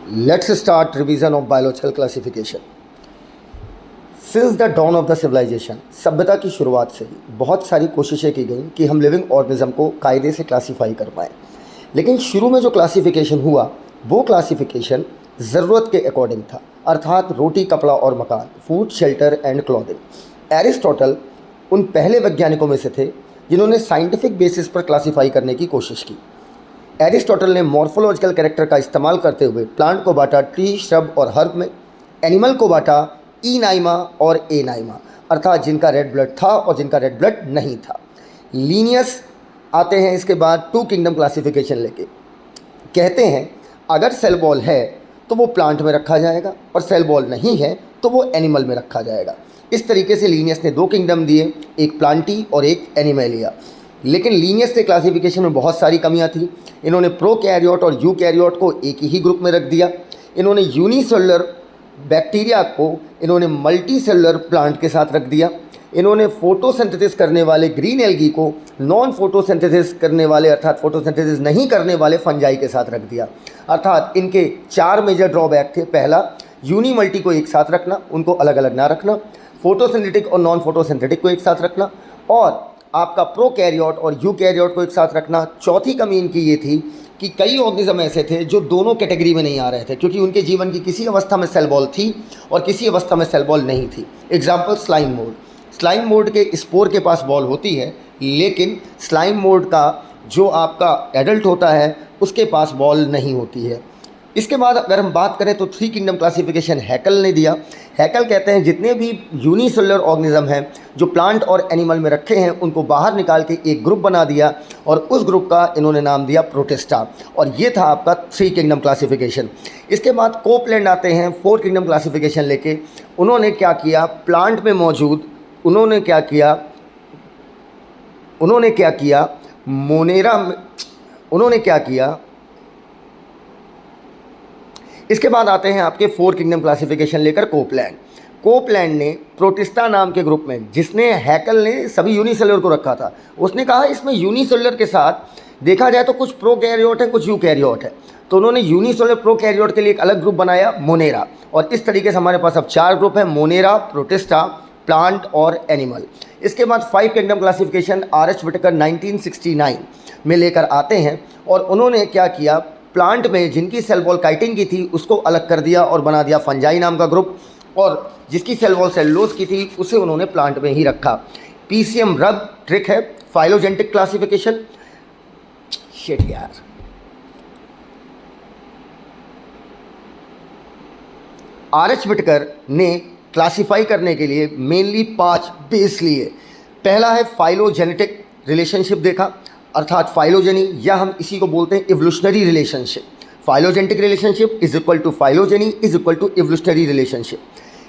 Let's start revision of biological classification. Since the dawn of the civilization, सभ्यता की शुरुआत से ही बहुत सारी कोशिशें की गई कि हम लिविंग ऑर्गेनिज्म को कायदे से क्लासीफाई कर पाएँ, लेकिन शुरू में जो क्लासिफिकेशन हुआ वो क्लासिफिकेशन ज़रूरत के अकॉर्डिंग था, अर्थात रोटी, कपड़ा और मकान, food, shelter and clothing. Aristotle उन पहले वैज्ञानिकों में से थे जिन्होंने साइंटिफिक बेसिस पर क्लासीफाई करने की कोशिश की। एरिस्टोटल ने मॉर्फोलॉजिकल कैरेक्टर का इस्तेमाल करते हुए प्लांट को बांटा ट्री, श्रब और हर्ब में, एनिमल को बांटा ईनाइमा और एनाइमा, अर्थात जिनका रेड ब्लड था और जिनका रेड ब्लड नहीं था। लीनियस आते हैं इसके बाद टू किंगडम क्लासिफिकेशन लेके, कहते हैं अगर सेल वॉल है तो वो प्लांट में रखा जाएगा और सेल वॉल नहीं है तो वो एनिमल में रखा जाएगा। इस तरीके से लीनियस ने दो किंगडम दिए, एक प्लांटी और एक एनिमलिया। लेकिन लीनियस के क्लासिफिकेशन में बहुत सारी कमियां थी। इन्होंने प्रोकैरियोट और यूकैरियोट को एक ही ग्रुप में रख दिया। इन्होंने यूनिसेलुलर बैक्टीरिया को इन्होंने मल्टीसेलुलर प्लांट के साथ रख दिया। इन्होंने फोटोसिंथेसिस करने वाले ग्रीन एल्गी को नॉन फोटोसिंथेसिस करने वाले, अर्थात फोटोसिंथेसिस नहीं करने वाले फंजाई के साथ रख दिया। अर्थात इनके चार मेजर ड्रॉबैक थे। पहला, यूनी मल्टी को एक साथ रखना, उनको अलग अलग ना रखना, फोटोसिंथेटिक और नॉन फोटोसिंथेटिक को एक साथ रखना, और आपका प्रोकैरियोट और यूकैरियोट को एक साथ रखना। चौथी कमी इनकी ये थी कि कई ऑर्गेनिज्म ऐसे थे जो दोनों कैटेगरी में नहीं आ रहे थे, क्योंकि उनके जीवन की किसी अवस्था में सेल वॉल थी और किसी अवस्था में सेल वॉल नहीं थी। Example, slime mould. Slime mould के स्पोर के पास वॉल होती है, लेकिन स्लाइम मोल्ड का जो आपका एडल्ट होता है उसके पास वॉल नहीं होती है। इसके बाद अगर हम बात करें तो थ्री किंगडम क्लासिफिकेशन हैकल ने दिया। हैकल कहते हैं जितने भी यूनिसेलुलर ऑर्गेनिज्म हैं जो प्लांट और एनिमल में रखे हैं उनको बाहर निकाल के एक ग्रुप बना दिया और उस ग्रुप का इन्होंने नाम दिया प्रोटिस्टा, और ये था आपका थ्री किंगडम क्लासिफिकेशन। इसके बाद कोपलैंड आते हैं फोर किंगडम क्लासिफिकेशन लेके। उन्होंने क्या किया, प्लांट में मौजूद उन्होंने क्या किया मोनेरा में उन्होंने क्या किया। इसके बाद आते हैं आपके फोर किंगडम क्लासिफिकेशन लेकर कोपलैंड ने प्रोटिस्टा नाम के ग्रुप में, जिसने हैकल ने सभी यूनिसेलुलर को रखा था, उसने कहा इसमें यूनिसेलुलर के साथ देखा जाए तो कुछ प्रोकैरियोट है, कुछ यूकैरियोट है, तो उन्होंने यूनिसेलुलर प्रोकैरियोट के लिए एक अलग ग्रुप बनाया, मोनेरा। और इस तरीके से हमारे पास अब चार ग्रुप हैं, मोनेरा, प्रोटिस्टा, प्लांट और एनिमल। इसके बाद five kingdom classification R H. Whittaker 1969 में लेकर आते हैं, और उन्होंने क्या किया, प्लांट में जिनकी सेल वॉल काइटिन की थी उसको अलग कर दिया और बना दिया फंजाई नाम का ग्रुप, और जिसकी सेल वॉल सेलुलोज की थी उसे उन्होंने प्लांट में ही रखा। पीसीएम रब ट्रिक है, फाइलोजेनेटिक क्लासिफिकेशन। शिट यार, आर.एच. विटेकर ने क्लासिफाई करने के लिए मेनली 5 बेस लिए। पहला है फाइलोजेनेटिक रिलेशनशिप देखा, अर्थात फाइलोजेनी, या हम इसी को बोलते हैं evolutionary relationship. Phylogenetic relationship is equal to phylogeny is equal to evolutionary relationship.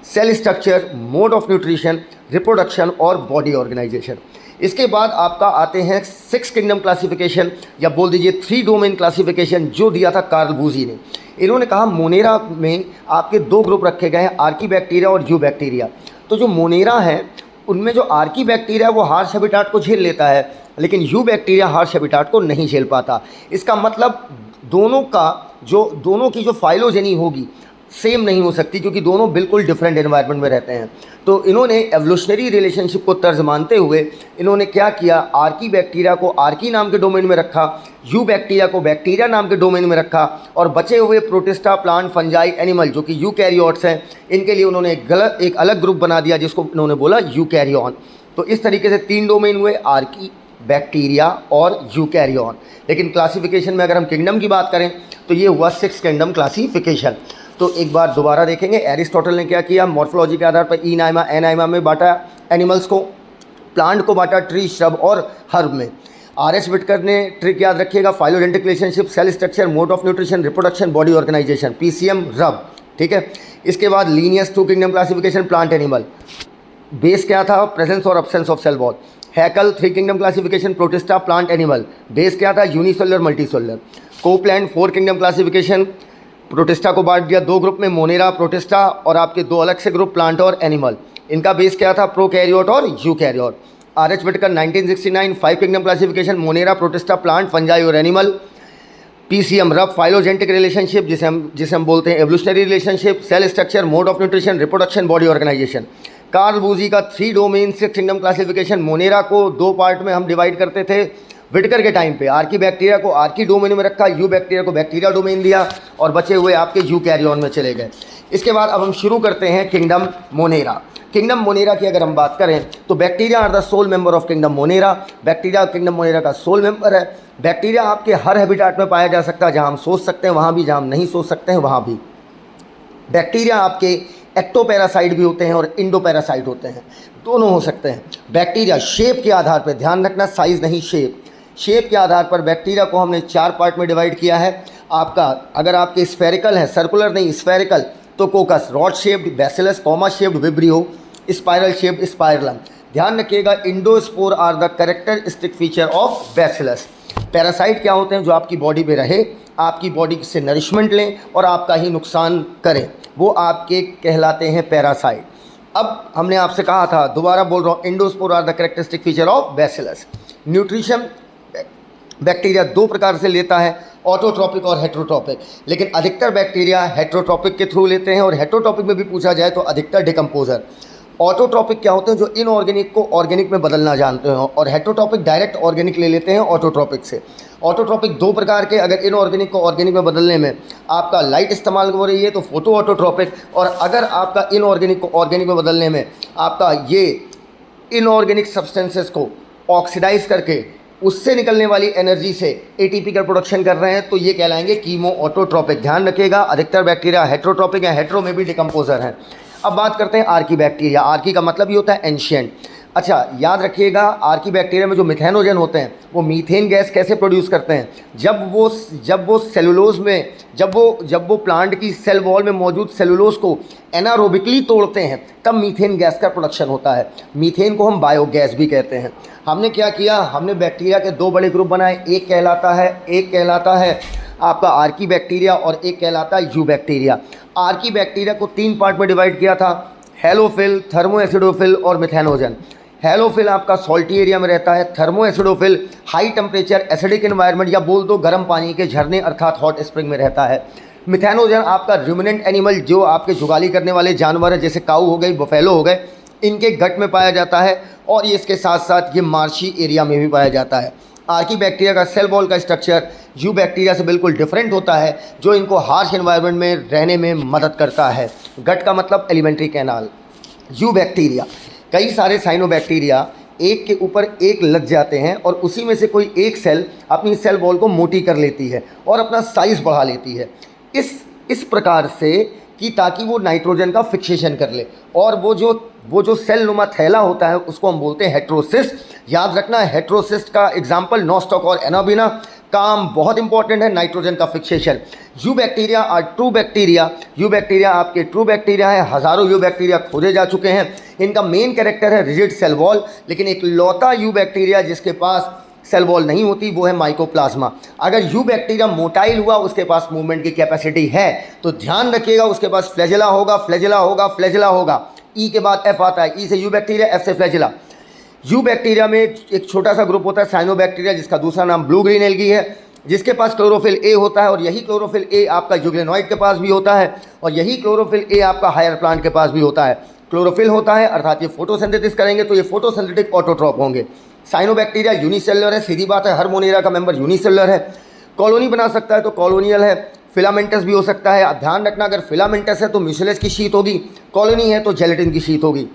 Cell structure, mode of nutrition, reproduction और बॉडी ऑर्गेनाइजेशन। इसके बाद आपका आते हैं सिक्स किंगडम क्लासिफिकेशन, या बोल दीजिए थ्री डोमेन क्लासिफिकेशन, जो दिया था कार्ल बूजी ने। इन्होंने कहा मोनेरा में आपके दो ग्रुप रखे गए हैं, आर्की बैक्टीरिया और यू बैक्टीरिया। तो जो मोनेरा है उनमें जो आर्की बैक्टीरिया वो हार्श हैबिटाट को झेल लेता है, लेकिन यू बैक्टीरिया हार्श हैबिटाट को नहीं झेल पाता। इसका मतलब दोनों की जो फाइलोजेनी होगी सेम नहीं हो सकती, क्योंकि दोनों बिल्कुल डिफरेंट एनवायरनमेंट में रहते हैं। तो इन्होंने एवोल्यूशनरी रिलेशनशिप को तर्ज मानते हुए इन्होंने क्या किया, आर्की बैक्टीरिया को आर्की नाम के डोमेन में रखा, यू बैक्टीरिया को बैक्टीरिया नाम के डोमेन में रखा, और बचे हुए प्रोटिस्टा, प्लांट, फंजाई, एनिमल जो कि यूकैरियोट्स हैं, इनके लिए उन्होंने एक अलग ग्रुप बना दिया जिसको उन्होंने बोला यूकैरियोन। तो इस तरीके से तीन डोमेन हुए, आर्की, बैक्टीरिया और यूकैरियोन। लेकिन क्लासिफिकेशन में अगर हम किंगडम की बात करें तो ये हुआ सिक्स किंगडम क्लासिफिकेशन। तो एक बार दोबारा देखेंगे, एरिस्टोटल ने क्या किया, मॉर्फोलॉजी के आधार पर ईनाइमा, एनाइमा में बांटा एनिमल्स को, प्लांट को बांटा ट्री, श्रब और हर्ब में। आर.एच. विटेकर ने ट्रिक याद रखिएगा, phylogenetic relationship, cell structure, mode of nutrition, reproduction, body organization, PCM रब, ठीक है। इसके बाद Linnaeus two kingdom classification, plant animal. Base क्या था, प्रेजेंस और absence of cell wall. Haeckel three kingdom classification, protista, plant, animal. Base क्या था, unicellular, multicellular. Copeland four kingdom classification, protista को बांट दिया दो ग्रुप में, मोनेरा, प्रोटिस्टा, और आपके दो अलग से ग्रुप प्लांट और एनिमल। इनका बेस क्या था, प्रोकैरियोट और eukaryote. R H. Whittaker 1969 five kingdom classification, monera, protista, plant, fungi और एनिमल। पीसीएम रफ फाइलोजेनेटिक रिलेशनशिप, जिसे हम बोलते हैं evolutionary relationship, cell structure, mode of nutrition, reproduction, body organization. Carl बूजी का 3 डोमेन 6 किंगडम क्लासिफिकेशन। मोनेरा को 2 पार्ट में हम डिवाइड करते थे विटकर के टाइम पे। आर्की बैक्टीरिया को आर्की डोमेन में रखा, यू बैक्टीरिया को बैक्टीरिया डोमेन दिया, और बचे हुए आपके यू कैरियन में चले गए। इसके बाद अब हम शुरू करते हैं किंगडम मोनेरा। किंगडम मोनेरा की अगर हम बात करें तो bacteria are the sole member of kingdom monera. Bacteria kingdom monera का सोल मेंबर है। बैक्टीरिया आपके हर हैबिटेट में पाया जा सकता है, जहां हम सोच सकते हैं वहां भी, जहां हम नहीं सोच सकते हैं वहां भी। बैक्टीरिया आपके एक्टोपैरासाइट भी होते हैं और इंडोपैरासाइट होते हैं, दोनों हो सकते हैं। बैक्टीरिया शेप के आधार पर, ध्यान रखना साइज नहीं शेप, शेप के आधार पर बैक्टीरिया को हमने 4 पार्ट में डिवाइड किया है। आपका अगर आपके स्फेरिकल है, सर्कुलर नहीं स्फेरिकल, तो coccus, rod shaped bacillus, comma shaped vibrio, spiral shaped spirillum. ध्यान रखिएगा endospore are the characteristic feature of bacillus. Parasite क्या होते हैं? जो आपकी बॉडी में रहे, आपकी बॉडी से नरिशमेंट लें और आपका ही नुकसान करें, वो आपके कहलाते हैं पैरासाइट। अब हमने आपसे कहा था, दोबारा बोल रहा हूँ, endospore are the characteristic feature of bacillus. Nutrition bacteria 2 प्रकार से लेता है, ऑटोट्रॉपिक और हेट्रोट्रॉपिक। लेकिन अधिकतर बैक्टीरिया हेट्रोट्रॉपिक के थ्रू लेते हैं, और हेट्रोट्रॉपिक में भी पूछा जाए तो अधिकतर डिकम्पोजर। ऑटोट्रॉपिक क्या होते हैं? जो इनऑर्गेनिक को ऑर्गेनिक में बदलना जानते हैं, और हेट्रोट्रॉपिक डायरेक्ट ऑर्गेनिक ले लेते हैं ऑटोट्रॉपिक से। ऑटोट्रॉपिक 2 प्रकार के, अगर इनऑर्गेनिक को ऑर्गेनिक में बदलने में आपका लाइट इस्तेमाल हो रही है तो फोटो ऑटोट्रॉपिक, और अगर आपका इनऑर्गेनिक को ऑर्गेनिक में बदलने में आपका ये इनऑर्गेनिक सब्सटेंसेस को ऑक्सीडाइज करके उससे निकलने वाली एनर्जी से एटीपी का प्रोडक्शन कर रहे हैं, तो ये कहलाएंगे कीमो ऑटोट्रॉपिक। ध्यान रखिएगा अधिकतर बैक्टीरिया हेट्रोट्रॉपिक है, हेट्रो में भी डिकम्पोजर हैं। अब बात करते हैं आर्की बैक्टीरिया। आर्की का मतलब ये होता है एंशियंट। अच्छा, याद रखिएगा आर्की बैक्टीरिया में जो मिथेनोजन होते हैं वो मीथेन गैस कैसे प्रोड्यूस करते हैं? जब वो सेलुलोज में, जब वो प्लांट की सेल वॉल में मौजूद सेलुलोज को एनारोबिकली तोड़ते हैं, तब मीथेन गैस का प्रोडक्शन होता है। मीथेन को हम बायोगैस भी कहते हैं। हमने क्या किया? हमने बैक्टीरिया के 2 बड़े ग्रुप बनाए। एक कहलाता है आपका आर्की बैक्टीरिया और एक कहलाता है यू बैक्टीरिया। आर्की बैक्टीरिया को 3 पार्ट में डिवाइड किया था, हेलोफिल, थर्मोएसिडोफिल और मिथेनोजन। हेलोफिल आपका सॉल्टी एरिया में रहता है, थर्मोएसिडोफिल हाई टेम्परेचर एसिडिक एनवायरनमेंट या बोल दो गर्म पानी के झरने अर्थात हॉट स्प्रिंग में रहता है। मिथेनोजन आपका रूमिनेंट एनिमल, जो आपके जुगाली करने वाले जानवर हैं, जैसे काऊ हो गई, बफेलो हो गए, इनके गट में पाया जाता है, और ये इसके साथ साथ ये मार्शी एरिया में भी पाया जाता है। आर्की बैक्टीरिया का सेल वॉल का स्ट्रक्चर यू बैक्टीरिया से बिल्कुल डिफरेंट होता है, जो इनको हार्श एनवायरनमेंट में रहने में मदद करता है। गट का मतलब एलिमेंट्री कैनाल। यू बैक्टीरिया, कई सारे साइनोबैक्टीरिया एक के ऊपर एक लग जाते हैं और उसी में से कोई एक सेल अपनी सेल वॉल को मोटी कर लेती है और अपना साइज़ बढ़ा लेती है, इस प्रकार से कि ताकि वो नाइट्रोजन का फिक्सेशन कर ले, और वो जो सेल नुमा थैला होता है उसको हम बोलते हैं हेट्रोसिस्ट। याद रखना, हेट्रोसिस्ट का एग्जाम्पल नॉस्टॉक और एनाबिना। काम बहुत इंपॉर्टेंट है, नाइट्रोजन का fixation. Eubacteria are true bacteria. Eubacteria आपके ट्रू बैक्टीरिया है। हज़ारों यू बैक्टीरिया खोजे जा चुके हैं। इनका मेन कैरेक्टर है रिजिड सेल वॉल, लेकिन एक लौता यू बैक्टीरिया जिसके पास सेल वॉल नहीं होती वो है माइकोप्लाज्मा। अगर यू बैक्टीरिया मोटाइल हुआ, उसके पास मूवमेंट की कैपेसिटी है, तो ध्यान रखिएगा उसके पास फ्लैजेला होगा। ई के बाद एफ आता है, ई से यू बैक्टीरिया, एफ से फ्लैजेला। यू बैक्टीरिया में एक छोटा सा ग्रुप होता है साइनोबैक्टीरिया, जिसका दूसरा नाम ब्लू ग्रीन एल्गी है, जिसके पास क्लोरोफिल ए होता है, और यही क्लोरोफिल ए आपका यूग्लेनॉइड के पास भी होता है, और यही क्लोरोफिल ए आपका हायर प्लांट के पास भी होता है। क्लोरोफिल होता है अर्थात ये फोटोसिंथेसिस करेंगे तो ये फोटोसिंथेटिक ऑटोट्रॉप होंगे। साइनोबैक्टीरिया यूनिसेलुलर है, सीधी बात है, हर मोनेरा का मेंबर यूनिसेलुलर है। कॉलोनी बना सकता है तो कॉलोनियल है, फिलामेंटस भी हो सकता है। अब ध्यान रखना, अगर फिलामेंटस है तो म्यूसिलेज की शीट होगी, कॉलोनी है तो जेलेटिन की शीट होगी।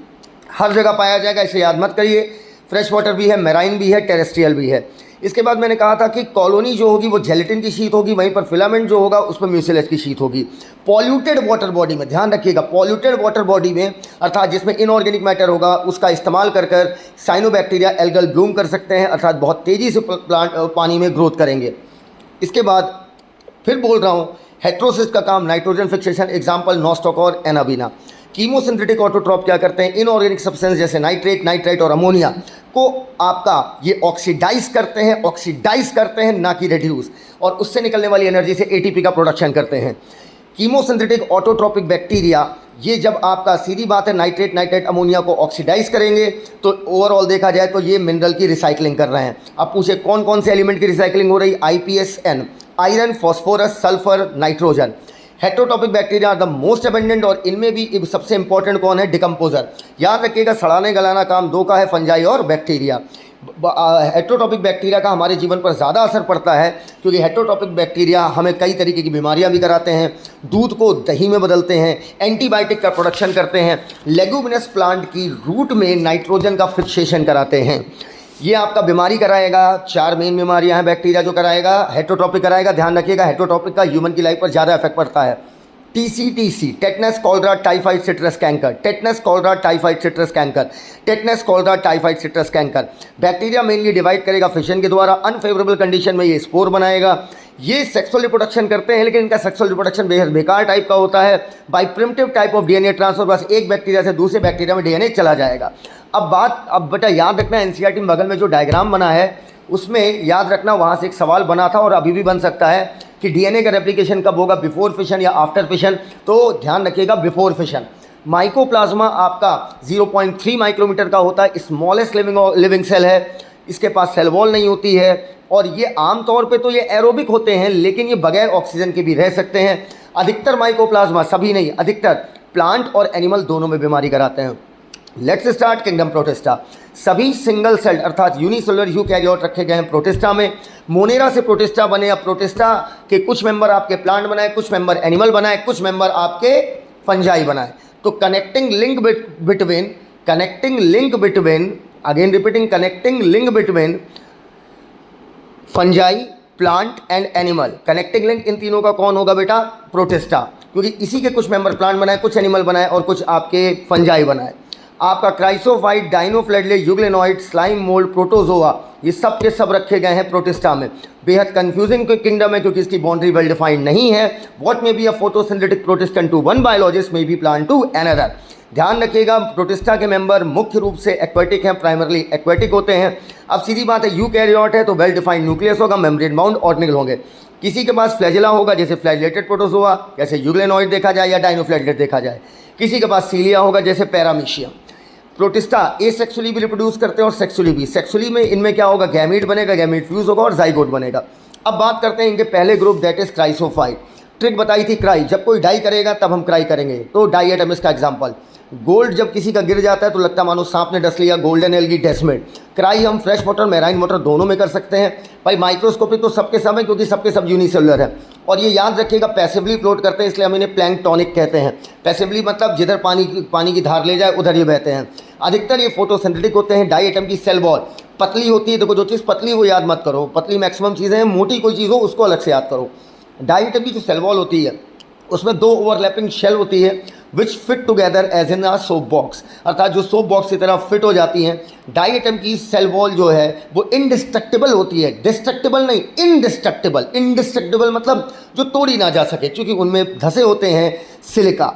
हर जगह पाया जाएगा, इसे याद मत करिए। फ्रेश वाटर भी है, मैराइन भी है, टेरेस्ट्रियल भी है। इसके बाद मैंने कहा था कि कॉलोनी जो होगी वो जेलेटिन की शीट होगी, वहीं पर फिलामेंट जो होगा उस पर म्यूसिलेज की शीट होगी। पॉल्यूटेड वाटर बॉडी में ध्यान रखिएगा, पॉल्यूटेड वाटर बॉडी में अर्थात जिसमें इनऑर्गेनिक मैटर होगा, उसका इस्तेमाल कर साइनोबैक्टीरिया एल्गल ब्लूम कर सकते हैं, अर्थात बहुत तेज़ी से प्लांट पानी में ग्रोथ करेंगे। इसके बाद फिर बोल रहा हूँ, हेट्रोसिस्ट का काम नाइट्रोजन फिक्सेशन, एग्जाम्पल नॉस्टॉक और एनाबिना। कीमोसिंथेटिक ऑटोट्रॉप क्या करते हैं? इनऑर्गेनिक सब्सटेंस जैसे नाइट्रेट और अमोनिया को आपका ये ऑक्सीडाइज करते हैं ना कि रेड्यूस, और उससे निकलने वाली एनर्जी से एटीपी का प्रोडक्शन करते हैं। कीमोसिंथेटिक ऑटोट्रॉपिक बैक्टीरिया, ये जब आपका सीधी बात है नाइट्रेट अमोनिया को ऑक्सीडाइज करेंगे तो ओवरऑल देखा जाए तो ये मिनरल की रिसाइकलिंग कर रहे हैं। अब पूछे कौन कौन से एलिमेंट की रिसाइकलिंग हो रही? IPSN iron, phosphorus, sulphur, nitrogen. Heterotrophic bacteria are the most abundant और इनमें भी सबसे इंपॉर्टेंट कौन है? डिकम्पोजर। याद रखिएगा सड़ाने गलाना काम दो का है, फंजाई और बैक्टीरिया। हेट्रोटॉपिक बैक्टीरिया का हमारे जीवन पर ज़्यादा असर पड़ता है क्योंकि हेट्रोटॉपिक बैक्टीरिया हमें कई तरीके की बीमारियां भी कराते हैं, दूध को दही में बदलते हैं, एंटीबायोटिक का प्रोडक्शन करते हैं, लेगुमिनस प्लांट की रूट में नाइट्रोजन का फिक्सेशन कराते हैं। ये आपका बीमारी कराएगा। 4 मेन बीमारियां हैं बैक्टीरिया जो कराएगा। हेट्रोटॉपिक कराएगा, ध्यान रखिएगा हेट्रोटॉपिक का ह्यूमन की लाइफ पर ज़्यादा इफेक्ट पड़ता है। TCTC, tetanus, cholera, typhoid, citrus canker. Tetanus, cholera, typhoid, citrus canker. Tetanus, cholera, typhoid, citrus canker. Bacteria mainly divide करेगा फिशन के द्वारा। अनफेवरेबल कंडीशन में ये स्पोर बनाएगा। ये सेक्सुअल रिप्रोडक्शन करते हैं लेकिन इनका सेक्सुअल रिप्रोडक्शन बेहद बेकार टाइप का होता है। By primitive type of DNA transfer, बस एक बैक्टीरिया से दूसरे बैक्टीरिया में DNA चला जाएगा। अब बेटा याद रखना, NCERT में बगल में जो डायग्राम बना है उसमें याद रखना, वहाँ से एक सवाल बना था और अभी भी बन सकता है कि DNA का रेप्लिकेशन कब होगा, बिफोर फिशन या आफ्टर फिशन? तो ध्यान रखिएगा बिफोर फिशन। माइकोप्लाज्मा आपका 0.3 माइक्रोमीटर का होता है, स्मॉलेस्ट लिविंग सेल है। इसके पास सेल वॉल नहीं होती है और ये आमतौर पे तो ये एरोबिक होते हैं लेकिन ये बगैर ऑक्सीजन के भी रह सकते हैं। अधिकतर माइकोप्लाज्मा, सभी नहीं, अधिकतर प्लांट और एनिमल दोनों में बीमारी कराते हैं। Let's start kingdom protista. सभी सिंगल सेल्ड अर्थात यूनिसेलुलर यूकैरियोट रखे गए हैं प्रोटिस्टा में। मोनेरा से प्रोटिस्टा बने। अब प्रोटिस्टा के कुछ मेंबर आपके प्लांट बनाए, कुछ मेंबर एनिमल बनाए, कुछ मेंबर आपके फंजाई बनाए। तो connecting link between fungi, plant and animal. Connecting link in तीनों का कौन होगा बेटा? प्रोटिस्टा, क्योंकि इसी के कुछ मेंबर प्लांट बनाए, कुछ एनिमल बनाए और कुछ आपके फंजाई बनाए। आपका क्राइसोफाइट, डाइनोफ्लेडले, यूग्लेनॉइड, स्लाइम मोल्ड, प्रोटोजोआ, ये सब के सब रखे गए हैं प्रोटिस्टा में। बेहद कंफ्यूजिंग किंगडम है क्योंकि इसकी बाउंड्री वेल डिफाइंड नहीं है। What may be a photosynthetic protistan to one biologist may be plant to another. ध्यान रखिएगा प्रोटिस्टा के मेंबर मुख्य रूप से एक्वेटिक हैं, प्राइमरली एक्वेटिक होते हैं। अब सीधी बात है, यूकैरियोट है तो वेल डिफाइंड न्यूक्लियस होगा, मेम्ब्रेन बाउंड ऑर्गेनेल होंगे। किसी के पास फ्लैजिला होगा जैसे फ्लैजिलेटेड प्रोटोजोआ, जैसे यूग्लेनॉइड देखा जाए या डाइनोफ्लैजिलेट देखा जाए। किसी के पास सीलिया होगा जैसे पैरामीशियम। प्रोटिस्टा एसेक्सुअली भी रिप्रोड्यूस करते हैं और सेक्सुअली भी। सेक्सुअली में इनमें क्या होगा? गैमीट बनेगा, गैमीट फ्यूज होगा और जाइगोट बनेगा। अब बात करते हैं इनके पहले group, that is chrysophyte. Trick बताई थी क्राई, जब कोई डाई करेगा तब हम क्राई करेंगे। तो डाई एटम्स का एग्जांपल, गोल्ड जब किसी का गिर जाता है तो लगता है मानो सांप ने डस लिया, गोल्डन एल्गी, डेस्मेड। क्राई हम फ्रेश वाटर, मैराइन वाटर दोनों में कर सकते हैं। भाई माइक्रोस्कोपिक तो सबके सब है क्योंकि सबके सब यूनिसेलुलर है। और ये याद रखिएगा पैसिवली फ्लोट करते हैं इसलिए हम इन्हें प्लैंक्टोनिक कहते हैं। पैसिवली मतलब जिधर पानी की धार ले जाए उधर ये बहते हैं। अधिकतर ये फोटोसिंथेटिक होते हैं। डाई एटम की सेल वॉल पतली होती है। देखो जो चीज़ पतली वो याद मत करो, पतली मैक्सिमम चीज़ें हैं, मोटी कोई चीज़ हो उसको अलग से याद करो। डाई एटम की जो सेल वॉल होती है उसमें 2 ओवरलैपिंग शेल होती है which fit together as in a soap box, अर्थात जो सोप बॉक्स की तरह फिट हो जाती हैं। डाई एटम की सेल वॉल जो है वो इंडिस्ट्रक्टिबल होती है, डिस्ट्रक्टिबल नहीं, इंडिस्ट्रक्टिबल। इंडिस्ट्रक्टिबल मतलब जो तोड़ी ना जा सके क्योंकि उनमें धसे होते हैं सिलिका।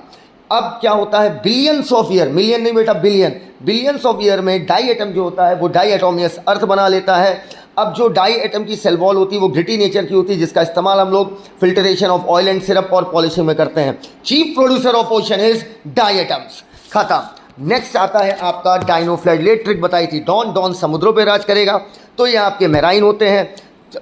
अब क्या होता है, बिलियंस ऑफ ईयर, मिलियन नहीं बेटा बिलियंस ऑफ ईयर में डाई एटम जो होता है वो डाई एटोमियस अर्थ बना लेता है। अब जो डाई एटम की सेल वॉल होती है वो ग्रिटी नेचर की होती है जिसका इस्तेमाल हम लोग filtration of oil and syrup और पॉलिशिंग में करते हैं। Chief producer of ocean is diatoms. खत्म। नेक्स्ट आता है आपका डाइनोफ्लैजिलेट। ट्रिक बताई थी, डॉन समुद्रों पे राज करेगा। तो ये आपके मेराइन होते हैं।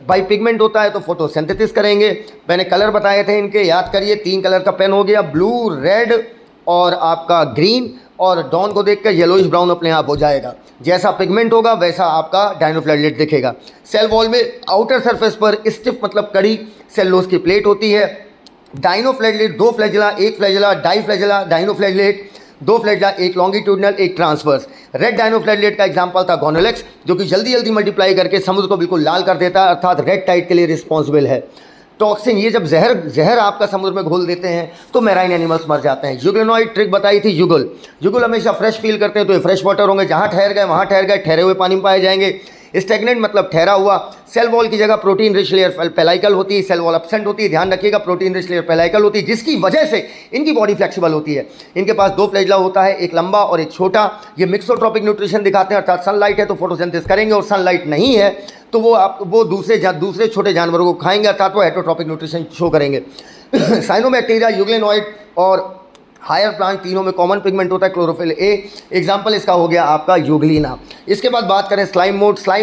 बाई पिगमेंट होता है तो फोटोसिंथेसिस करेंगे। मैंने कलर बताए थे इनके, याद करिए 3 कलर का पेन हो गया, ब्लू, रेड और आपका ग्रीन। और डॉन को देखकर येलोइश ब्राउन अपने आप हो जाएगा। जैसा पिगमेंट होगा वैसा आपका डाइनोफ्लैजिलेट दिखेगा। सेल वॉल में आउटर सरफेस पर स्टिफ मतलब कड़ी सेलुलोज की प्लेट होती है। Dinoflagellate 2 flagella, 1 flagella, di flagella, dinoflagellate 2 flagella, 1 longitudinal, 1 transverse. Red dinoflagellate का एग्जांपल था गोनोलेक्स जो कि जल्दी जल्दी मल्टीप्लाई करके समुद्र को बिल्कुल लाल कर देता है, अर्थात रेड टाइड के लिए रिस्पॉन्सिबल है। टॉक्सिन, ये जब जहर आपका समुद्र में घोल देते हैं तो मैराइन एनिमल्स मर जाते हैं। यूग्लेनॉइड ट्रिक बताई थी, युगल हमेशा फ्रेश फील करते हैं तो ये फ्रेश वाटर होंगे, जहाँ ठहर गए वहाँ ठहर गए, ठहरे हुए पानी में पाए जाएंगे। स्टेगनेंट मतलब ठहरा हुआ। सेल वॉल की जगह प्रोटीन रिच लेयर पेलाइकल होती है, सेल वॉल एब्सेंट होती है। ध्यान रखिएगा प्रोटीन रिच लेयर पेलाइकल होती है जिसकी वजह से इनकी बॉडी फ्लेक्सिबल होती है। इनके पास 2 फ्लैजिला होता है, एक लंबा और एक छोटा। ये मिक्सोट्रॉपिक न्यूट्रिशन दिखाते हैं, अर्थात सनलाइट है तो फोटोसिंथेसिस करेंगे और सनलाइट नहीं है तो वो दूसरे छोटे जानवरों को खाएंगे, अर्थात वो हेटेरोट्रॉपिक न्यूट्रिशन शो करेंगे। साइनोबैक्टीरिया, यूग्लेनॉइड और हायर प्लांट तीनों में कॉमन पिगमेंट होता है क्लोरोफिल ए। एग्जांपल इसका हो गया आपका यूग्लिना। इसके बाद बात करें स्लाइम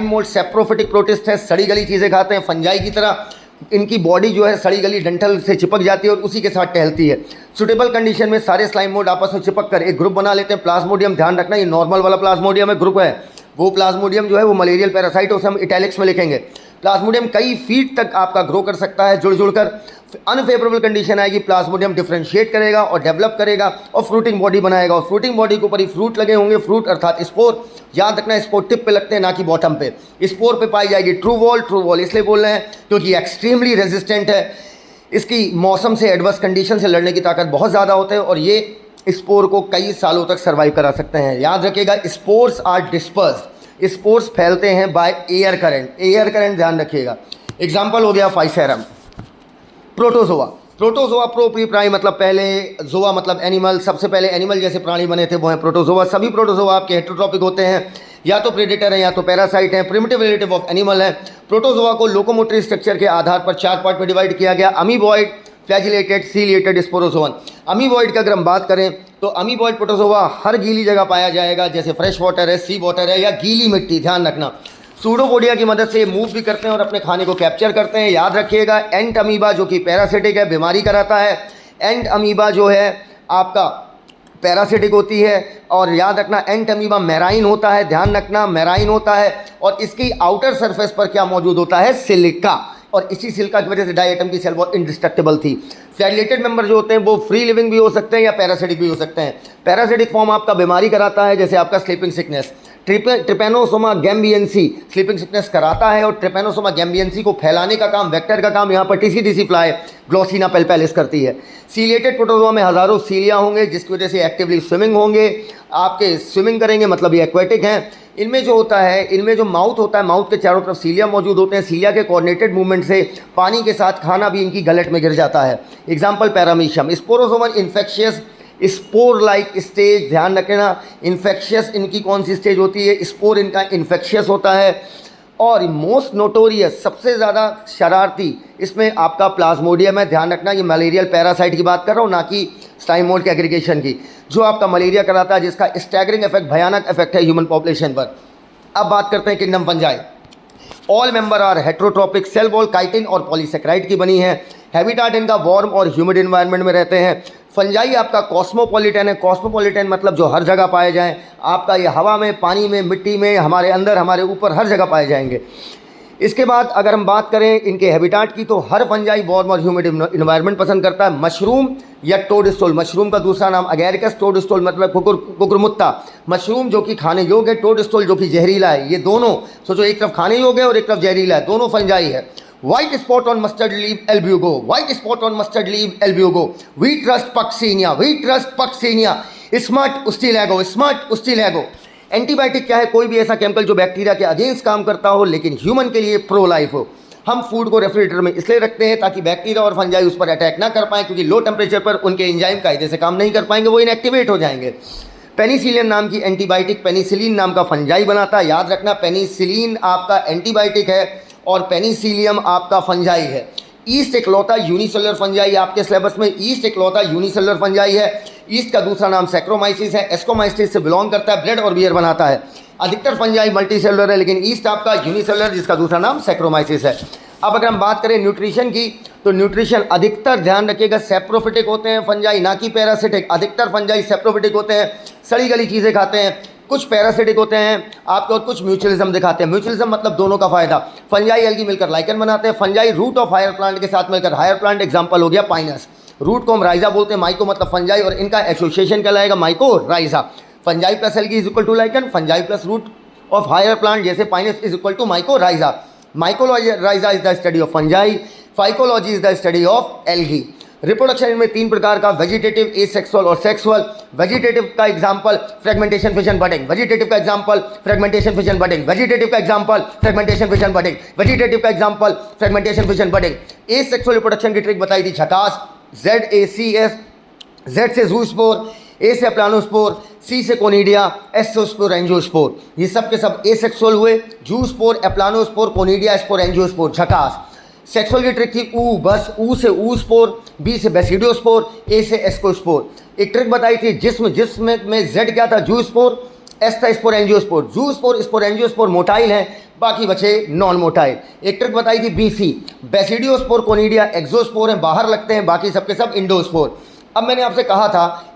मोल्ड सेप्रोफिटिक प्रोटिस्ट है, सड़ी गली चीज़ें खाते हैं फंजाई की तरह। इनकी बॉडी जो है सड़ी गली डंठल से चिपक जाती है और उसी के साथ टहलती है। सुटेबल कंडीशन में सारे स्लाइम मोड आपस में चिपक कर एक ग्रुप बना लेते हैं। प्लाज्मोडियम, ध्यान रखना ये नॉर्मल वाला प्लाज्मोडियम है, ग्रुप है। वो प्लाज्मोडियम जो है वो मलेरियल पैरासाइट है, उसे हम इटैलिक्स में लिखेंगे। प्लाज्मोडियम कई फीट तक आपका ग्रो कर सकता है जुड़ जुड़कर। अनफेवरेबल कंडीशन आएगी, प्लाज्मोडियम डिफरेंशिएट करेगा और डेवलप करेगा और फ्रूटिंग बॉडी बनाएगा, और फ्रूटिंग बॉडी के ऊपर ही फ्रूट लगे होंगे। फ्रूट अर्थात स्पोर, याद रखना स्पोर टिप पे लगते हैं ना कि बॉटम पे। स्पोर पे पाई जाएगी ट्रू वॉल इसलिए बोल रहे हैं क्योंकि एक्सट्रीमली रेजिस्टेंट है। इसकी मौसम से एडवर्स कंडीशन से लड़ने की ताकत बहुत ज़्यादा होते हैं और ये स्पोर को कई सालों तक सर्वाइव करा सकते हैं। याद रखिएगा स्पोर्स आर डिस्पर्स्ड, स्पोर्स फैलते हैं बाय एयर करंट ध्यान रखिएगा। एग्जाम्पल हो गया फाइसेरम। प्रोटोजोआ, प्रोप्रीप्राई मतलब पहले, जोआ मतलब एनिमल, सबसे पहले एनिमल जैसे प्राणी बने थे वो हैं प्रोटोजोआ। सभी प्रोटोजोआ आपके हेटेरोट्रॉपिक होते हैं, या तो प्रेडेटर हैं या तो पैरासाइट हैं, प्रिमिटिव रिलेटिव ऑफ एनिमल है। प्रोटोजोआ को लोकोमोटरी स्ट्रक्चर के आधार पर 4 पार्ट में डिवाइड किया गया, अमीबॉइड, फ्लैजिलेटेड, सीलिएटेड, स्पोरोजोअन। अमीबॉइड का अगर हम बात करें तो अमीबॉइड प्रोटोजोआ हर गीली जगह पाया जाएगा, जैसे फ्रेश वाटर है, सी वाटर है या गीली मिट्टी, ध्यान रखना। सूडोपोडिया की मदद से मूव भी करते हैं और अपने खाने को कैप्चर करते हैं। याद रखिएगा एंट अमीबा जो कि पैरासिटिक है, बीमारी कराता है। एंट अमीबा जो है आपका पैरासिटिक होती है, और याद रखना एंट अमीबा मैराइन होता है, ध्यान रखना मैराइन होता है। और इसकी आउटर सरफेस पर क्या मौजूद होता है, सिलिका, और इसी सिलिका की वजह से डायटम की सेल बहुत इंडिस्ट्रक्टेबल थी। फ्लैजिलेटेड मेंबर जो होते हैं वो फ्री लिविंग भी हो सकते हैं या पैरासिटिक भी हो सकते हैं। पैरासिटिक फॉर्म आपका बीमारी कराता है, जैसे आपका sleeping sickness. Trypanosoma gambiense sleeping sickness कराता है, और ट्रिपेनोसोमा गैम्बियंसी को फैलाने का काम, वेक्टर का काम यहाँ पर टीसीडीसी फ्लाई ग्लोसिना पेल्पेलिस करती है। सीलिएटेड प्रोटोजोआ में हज़ारों सीलिया होंगे जिसकी वजह से एक्टिवली स्विमिंग होंगे, आपके स्विमिंग करेंगे मतलब ये एक्वेटिक हैं। इनमें जो होता है, इनमें जो माउथ होता है, माउथ के चारों तरफ सीलिया मौजूद होते हैं। सीलिया के कोऑर्डिनेटेड मूवमेंट से पानी के साथ खाना भी इनकी गलट में गिर जाता है। Example paramecium. Sporozoans infectious spore like stage, ध्यान रखना इन्फेक्शियस इनकी कौन सी स्टेज होती है, स्पोर इनका इन्फेक्शियस होता है। और मोस्ट नोटोरियस सबसे ज़्यादा शरारती इसमें आपका प्लाज्मोडियम है, ध्यान रखना ये मलेरियल पैरासाइट की बात कर रहा हूँ ना कि स्लाइम मोल्ड के एग्रीगेशन की, जो आपका मलेरिया कराता है, जिसका स्टैगरिंग इफेक्ट, भयानक इफेक्ट है ह्यूमन पॉपुलेशन पर। अब बात करते हैं kingdom fungi. All member are heterotrophic, cell wall chitin और पॉलीसेक्राइड की बनी है। हैबिटाट इनका वार्म और ह्यूमिड एनवायरनमेंट में रहते हैं। फंजाई आपका कॉस्मोपॉलिटन है, कॉस्मोपॉलिटन मतलब जो हर जगह पाए जाएं, आपका ये हवा में, पानी में, मिट्टी में, हमारे अंदर, हमारे ऊपर, हर जगह पाए जाएंगे। इसके बाद अगर हम बात करें इनके हैबिटाट की, तो हर फंजाई वार्म और ह्यूमिड इन्वायरमेंट पसंद करता है। मशरूम या टोडस्टोल, मशरूम का दूसरा नाम अगैरिकस, टोडस्टोल मतलब कुकुरमुत्ता, मशरूम जो कि खाने योग्य है, टोडस्टोल जो कि जहरीला है। ये दोनों सोचो, एक तरफ खाने योग्य है और एक तरफ जहरीला है, दोनों फंजाई है। White spot on mustard leaf albugo, white spot on mustard leaf albugo, wheat rust puccinia, smut ustilago। Antibiotic क्या है, कोई भी ऐसा केमिकल जो बैक्टीरिया के अगेंस्ट काम करता हो लेकिन ह्यूमन के लिए प्रो लाइफ हो। हम फूड को रेफ्रिजरेटर में इसलिए रखते हैं ताकि बैक्टीरिया और फंजाई उस पर अटैक ना कर पाए, क्योंकि लो टेम्परेचर पर उनके एंजाइम कायदे से काम नहीं कर पाएंगे, वो इनएक्टिवेट हो जाएंगे। पेनिसिलिन नाम की एंटीबायोटिक पेनिसिलिन नाम का फंजाई बनाता है। याद रखना पेनिसिलिन आपका एंटीबायोटिक है और पेनिसिलियम आपका फंजाई है। ईस्ट एकलौता यूनिसेलुलर फंजाई आपके सिलेबस में, ईस्ट एकलौता यूनिसेलुलर फंजाई है। ईस्ट का दूसरा नाम सैक्रोमाइसिस है, एस्कोमाइसिस से बिलोंग करता है, ब्रेड और बियर बनाता है। अधिकतर फंजाई मल्टीसेलुलर है, लेकिन ईस्ट आपका यूनिसेलुलर जिसका दूसरा नाम सैक्रोमाइसिस है। अब अगर हम बात करें न्यूट्रिशन की, तो न्यूट्रिशन अधिकतर ध्यान रखिएगा सेप्रोफिटिक होते हैं फंजाई, ना कि पैरासिटिक। अधिकतर फंजाई सेप्रोफिटिक होते हैं, सड़ी गली चीज़ें खाते हैं। कुछ पैरासिटिक होते हैं आपको और कुछ म्यूचुअलिज्म दिखाते हैं। म्यूचुअलिज्म मतलब दोनों का फायदा। फंजाई एल्गी मिलकर लाइकन बनाते हैं, fungi root of higher plant के साथ मिलकर हायर प्लांट। एग्जांपल हो गया पाइनस। रूट को हम राइजा बोलते हैं, माइको मतलब फंजाई, और इनका एसोसिएशन कहलाएगा mycorrhiza. Fungi plus algae is equal to lichen, fungi plus root of higher plant जैसे pinus is equal to mycorrhiza. Mycology rhiza is the study of fungi, phycology is the study of algae. Reproduction इनमें 3 प्रकार का, vegetative, asexual और sexual. Vegetative का example fragmentation, fission, budding. Vegetative का example fragmentation, fission, budding. Vegetative का example fragmentation, fission, budding. Vegetative का example fragmentation, fission, budding. Asexual reproduction की trick बताई थी झकास। ZACS, Z से जूस्पोर, A से प्लानोस्पोर, C से कोनिडिया, S से स्पोर एंजियोस्पोर। ये सब के सब एसेक्सुअल हुए। जूस्पोर, एप्लानोस्पोर, कोनिडिया, स्पोर, एंजियोस्पोर, झकास। सेक्सुअल की ट्रिक थी ऊ, बस ऊ से ऊस्पोर, B से बेसिडियोस्पोर, A से एस्कोस्पोर। एक ट्रिक बताई थी जिसमें Z क्या था, जूस्पोर, S था स्पोर एंजियोस्पोर। जूस्पोर, स्पोर एंजियोस्पोर मोटाइल है, बाकी बचे नॉन मोटाइल। एक ट्रिक बताई थी BC, बेसिडियोस्पोर कोनिडिया एक्सोस्पोर हैं, बाहर लगते हैं, बाकी सबके सब इंडोस्पोर। अब मैंने आपसे कहा था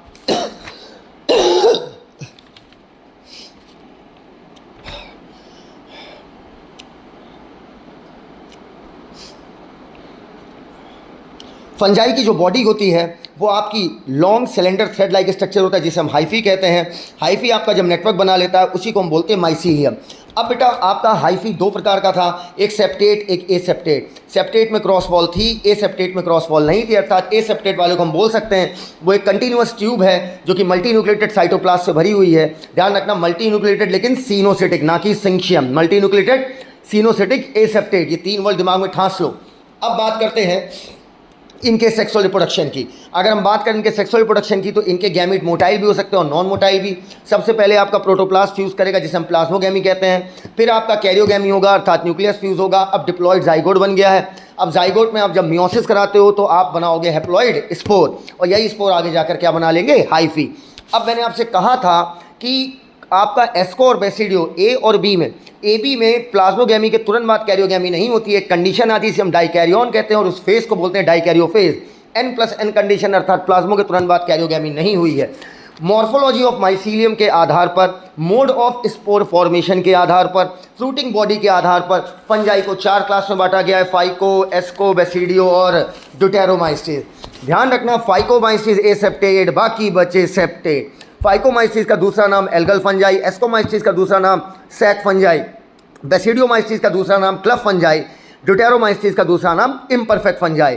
फंजाई की जो बॉडी होती है वो आपकी long cylinder thread like structure होता है जिसे हम हाइफी कहते हैं। हाइफी आपका जब नेटवर्क बना लेता है उसी को हम बोलते हैं माइसीलियम। अब बेटा आपका हाइफी दो प्रकार का था, एक सेप्टेट एक ए सेप्टेट। सेप्टेट में क्रॉस वॉल थी, ए सेप्टेट में क्रॉस वॉल नहीं थी, अर्थात ए सेप्टेट वाले को हम बोल सकते हैं वो एक कंटिन्यूअस ट्यूब है जो कि मल्टी न्यूक्लिएटेड साइटोप्लास्ट से भरी हुई है। ध्यान रखना मल्टी न्यूक्लिएटेड लेकिन सीनोसिटिक ना कि सिंक्शियम, मल्टी न्यूक्लिएटेड सीनोसिटिक ए सेप्टेट, ये तीन वर्ड दिमाग में ठांस लो। अब बात करते हैं इनके सेक्सुअल रिप्रोडक्शन की। अगर हम बात करें इनके सेक्सुअल रिप्रोडक्शन की तो इनके गैमीट मोटाइल भी हो सकते हैं और नॉन मोटाइल भी। सबसे पहले आपका प्रोटोप्लास्ट फ्यूज़ करेगा जिसे हम प्लाज्मोगैमी कहते हैं, फिर आपका कैरियोगैमी होगा अर्थात न्यूक्लियस फ्यूज़ होगा। अब डिप्लॉइड जाइगोट बन गया है। अब जाइगोट में आप जब मियोसिस कराते हो तो आप बनाओगे हैप्लॉइड स्पोर और यही स्पोर आगे जाकर क्या बना लेंगे, हाइफी। अब मैंने आपसे कहा था कि आपका एस्को और बेसिडियो ए और बी में, ए बी में प्लाज्मोगैमी के तुरंत बाद कैरियोगैमी नहीं होती है, एक कंडीशन आती है इसे हम डाइकैरियोन कहते हैं और उस फेज को बोलते हैं डाइकैरियोफेज। N+N कंडीशन अर्थात प्लाज्मो के तुरंत बाद कैरियोगैमी नहीं हुई है। मॉर्फोलॉजी ऑफ माइसीलियम के आधार पर, मोड ऑफ स्पोर फॉर्मेशन के आधार पर, फ्रूटिंग बॉडी के आधार पर फंजाई को 4 क्लास में बांटा गया है, फाइको, एस्को, बेसिडियो और ड्यूटेरोमाइस्टिस। ध्यान रखना फाइकोमाइस्टिस ए सेप्टेट, बाकी बचे सेप्टेट। फाइकोमाइस्टिस का दूसरा नाम एल्गल फंजाई, एस्कोमाइस्टिस का दूसरा नाम सैक फंजाई, बेसिडियोमाइस्टिस का दूसरा नाम क्लफ फंजाई, ड्यूटेरोमाइस्टिस का दूसरा नाम इम्परफेक्ट फंजाई।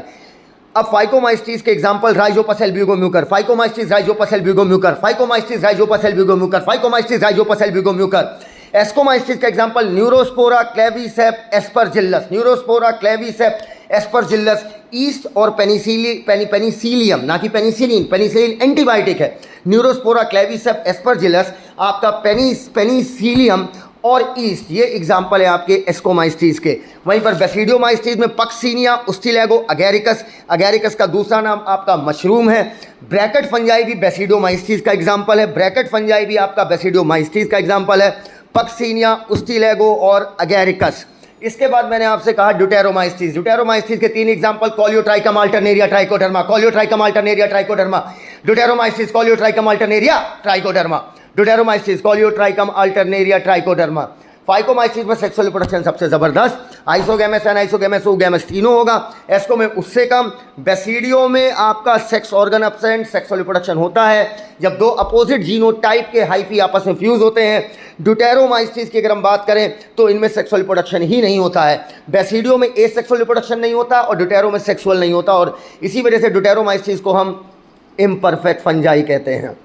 अब फाइकोमाइस्टिस के example rhizopus albugo mucor, phycomycetes rhizopus albugo mucor, phycomycetes rhizopus albugo mucor, phycomycetes rhizopus albugo mucor. Ascomycetes का example neurospora claviceps aspergillus, neurospora claviceps aspergillus. Yeast और पेनिसिलियम ना कि पेनिसिलिन, पेनिसिलिन एंटीबायोटिक है। न्यूरोस्पोरा क्लेविसेप एस्परजिलस आपका penicillium और yeast, ये example है आपके एस्कोमाइस्टिस के। वहीं पर बेसिडियोमाइस्टिस में पक्सीनिया, उस्टिलैगो, अगेरिकस, अगेरिकस का दूसरा नाम आपका मशरूम है। ब्रैकेट फंजाई भी बेसिडियोमाइस्टिस का एग्जाम्पल है, ब्रैकेट फंजाई भी आपका बेसिडियोमाइस्टिस का एग्जाम्पल है, पक्सीनिया, उस्टिलैगो और अगेरिकस। इसके बाद मैंने आपसे कहा ड्यूटेरोमाइस्टिस, ड्यूटेरोमाइस्टिस के 3 example colletotrichum alternaria trichoderma, colletotrichum alternaria trichoderma, deuteromycetes colletotrichum alternaria trichoderma, deuteromycetes colletotrichum alternaria trichoderma. Phycomycetes में सेक्सुअल रिप्रोडक्शन सबसे ज़बरदस्त, आइसोगैमस, एनाइसोगैमस, ओगैमस तीनों होगा, एस्को में उससे कम। बेसिडियो में आपका sex organ absent, sexual reproduction होता है जब दो अपोजिट जीनोटाइप के हाइफी आपस में फ्यूज होते हैं। ड्यूटेरोमाइस्टिस की अगर हम बात करें तो इनमें सेक्सुअल रिप्रोडक्शन ही नहीं होता है। बेसिडियो में एसेक्सुअल रिप्रोडक्शन नहीं होता और ड्यूटेरो में सेक्सुअल नहीं होता और इसी वजह से ड्यूटेरोमाइस्टिस को हम इम्परफेक्ट फंजाई कहते हैं।